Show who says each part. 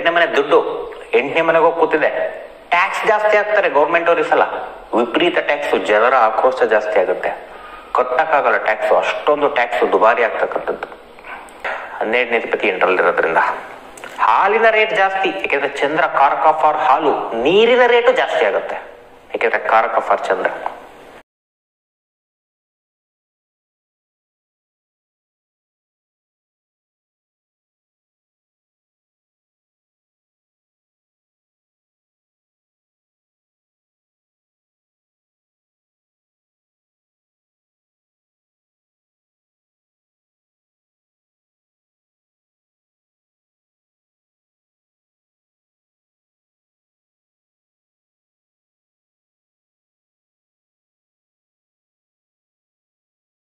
Speaker 1: ಎರಡನೇ ಮನೆ ದುಡ್ಡು 8ನೇ ಮನೆಗೆ ಹೋಗಿ ಕೂತಿದೆ. ಟ್ಯಾಕ್ಸ್ ಜಾಸ್ತಿ ಆಗ್ತಾರೆ ಗೌರ್ಮೆಂಟ್ ಅವ್ರ ಈ ಸಲ. ವಿಪರೀತ ಟ್ಯಾಕ್ಸು, ಜನರ ಆಕ್ರೋಶ ಜಾಸ್ತಿ ಆಗುತ್ತೆ. ಕಟ್ಟಕ್ಕಾಗಲ್ಲ ಟ್ಯಾಕ್ಸು, ಅಷ್ಟೊಂದು ಟ್ಯಾಕ್ಸು ದುಬಾರಿ ಆಗ್ತಕ್ಕಂಥದ್ದು. 12ನೇ ಅಧಿಪತಿ 8ರಲ್ಲಿರೋದ್ರಿಂದ ಹಾಲಿನ ರೇಟ್ ಜಾಸ್ತಿ. ಯಾಕೆಂದ್ರೆ ಚಂದ್ರ ಕಾರಕ ಫಾರ್ ಹಾಲು, ನೀರಿನ ರೇಟು ಜಾಸ್ತಿ ಆಗುತ್ತೆ ಯಾಕೆಂದ್ರೆ ಕಾರಕ ಫಾರ್ ಚಂದ್ರ.